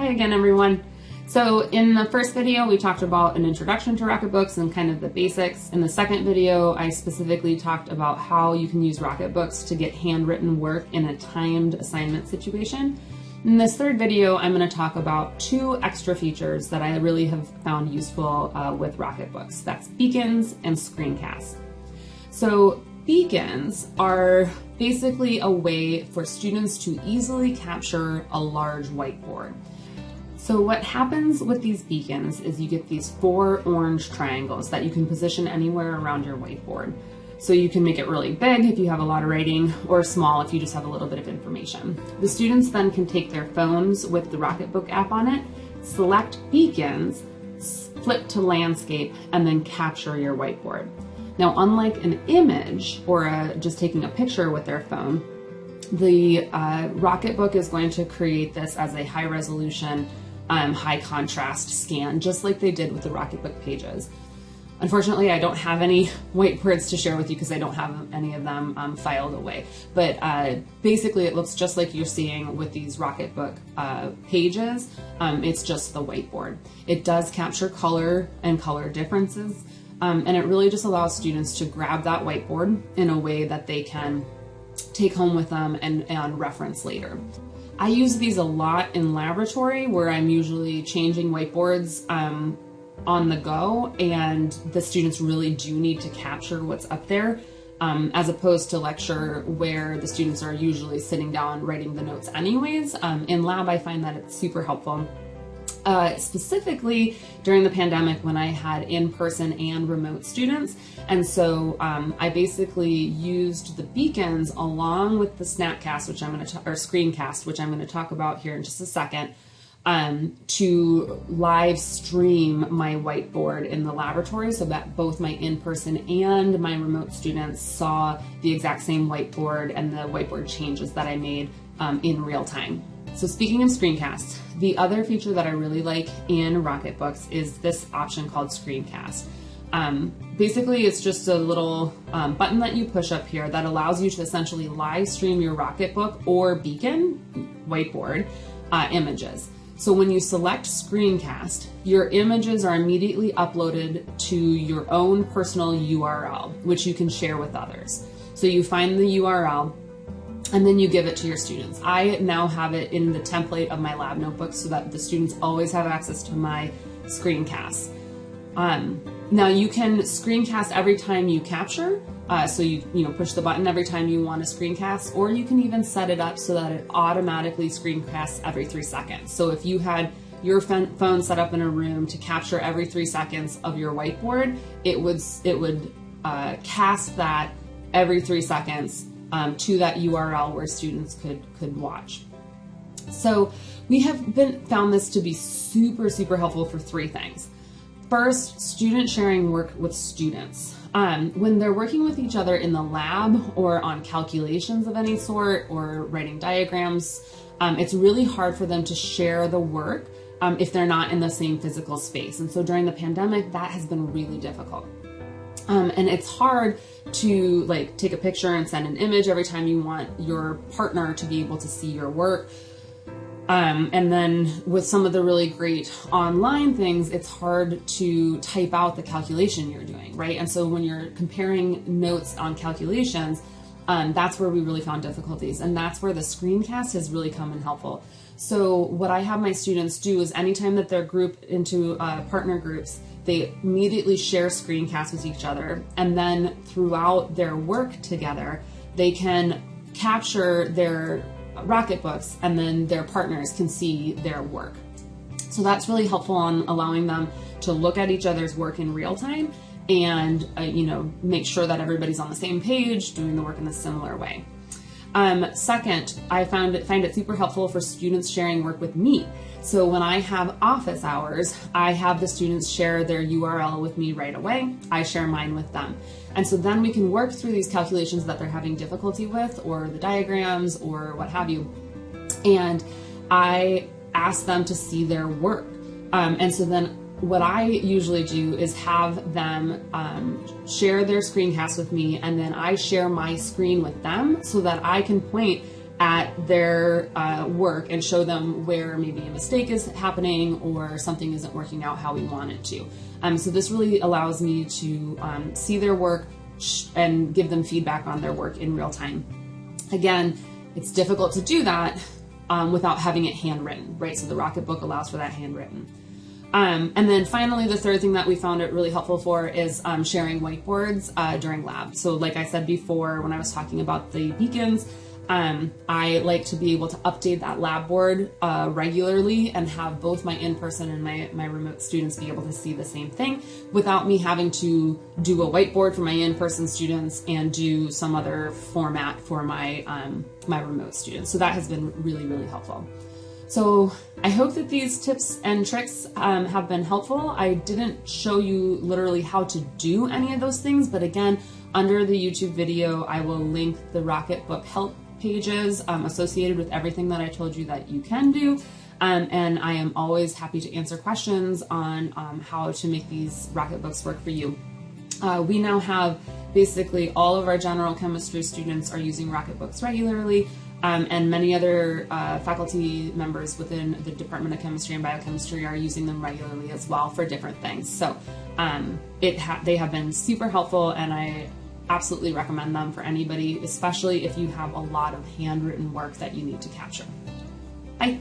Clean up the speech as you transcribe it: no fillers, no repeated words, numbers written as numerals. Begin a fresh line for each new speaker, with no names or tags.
Hi again, everyone. So in the first video, we talked about an introduction to Rocketbooks and kind of the basics. In the second video, I specifically talked about how you can use Rocketbooks to get handwritten work in a timed assignment situation. In this third video, I'm going to talk about two extra features that I really have found useful with Rocketbooks. That's Beacons and Screencast. So Beacons are basically a way for students to easily capture a large whiteboard. So what happens with these beacons is you get these 4 orange triangles that you can position anywhere around your whiteboard. So you can make it really big if you have a lot of writing, or small if you just have a little bit of information. The students then can take their phones with the Rocketbook app on it, select beacons, flip to landscape, and then capture your whiteboard. Now, unlike an image or just taking a picture with their phone, the Rocketbook is going to create this as a high resolution, high contrast scan, just like they did with the Rocketbook pages. Unfortunately, I don't have any whiteboards to share with you because I don't have any of them filed away. But basically, it looks just like you're seeing with these Rocketbook pages. It's just the whiteboard. It does capture color and color differences, and it really just allows students to grab that whiteboard in a way that they can take home with them and reference later. I use these a lot in laboratory where I'm usually changing whiteboards on the go, and the students really do need to capture what's up there, as opposed to lecture where the students are usually sitting down writing the notes anyways. In lab, I find that it's super helpful. Specifically during the pandemic when I had in-person and remote students. And so I basically used the beacons along with the Snapcast, which I'm going to, or Screencast, which I'm going to talk about here in just a second, to live stream my whiteboard in the laboratory so that both my in-person and my remote students saw the exact same whiteboard and the whiteboard changes that I made in real time. So speaking of Screencast, the other feature that I really like in Rocketbooks is this option called Screencast. Basically, it's just a little button that you push up here that allows you to essentially live stream your Rocketbook or beacon whiteboard images. So when you select Screencast, your images are immediately uploaded to your own personal URL, which you can share with others. So you find the URL, and then you give it to your students. I now have it in the template of my lab notebook so that the students always have access to my screencasts. Now you can screencast every time you capture, so you push the button every time you want to screencast, or you can even set it up so that it automatically screencasts every 3 seconds. So if you had your phone set up in a room to capture every 3 seconds of your whiteboard, it would cast that every 3 seconds to that URL where students could watch. So we have found this to be super, super helpful for 3 things. First, student sharing work with students. When they're working with each other in the lab or on calculations of any sort or writing diagrams, it's really hard for them to share the work if they're not in the same physical space. And so during the pandemic, that has been really difficult. And it's hard to take a picture and send an image every time you want your partner to be able to see your work. And then with some of the really great online things, it's hard to type out the calculation you're doing, right? And so when you're comparing notes on calculations, that's where we really found difficulties. And that's where the Screencast has really come in helpful. So what I have my students do is anytime that they're grouped into partner groups, they immediately share Screencasts with each other, and then throughout their work together, they can capture their Rocketbooks, and then their partners can see their work. So that's really helpful on allowing them to look at each other's work in real time and make sure that everybody's on the same page, doing the work in a similar way. Second, I find it super helpful for students sharing work with me. So when I have office hours, I have the students share their URL with me right away. I share mine with them. And so then we can work through these calculations that they're having difficulty with, or the diagrams, or what have you. And I ask them to see their work. And so then what I usually do is have them share their screencast with me, and then I share my screen with them so that I can point at their work and show them where maybe a mistake is happening or something isn't working out how we want it to. So this really allows me to see their work and give them feedback on their work in real time. Again, it's difficult to do that without having it handwritten, right? So the Rocketbook allows for that handwritten. And then finally, the third thing that we found it really helpful for is sharing whiteboards during lab. So like I said before, when I was talking about the beacons, I like to be able to update that lab board regularly and have both my in-person and my remote students be able to see the same thing without me having to do a whiteboard for my in-person students and do some other format for my, my remote students. So that has been really, really helpful. So I hope that these tips and tricks have been helpful. I didn't show you literally how to do any of those things, but again, under the YouTube video, I will link the Rocketbook help pages associated with everything that I told you that you can do. And I am always happy to answer questions on how to make these Rocketbooks work for you. We now have basically all of our general chemistry students are using Rocketbooks regularly, and many other faculty members within the Department of Chemistry and Biochemistry are using them regularly as well for different things. So they have been super helpful, and I absolutely recommend them for anybody, especially if you have a lot of handwritten work that you need to capture. Bye.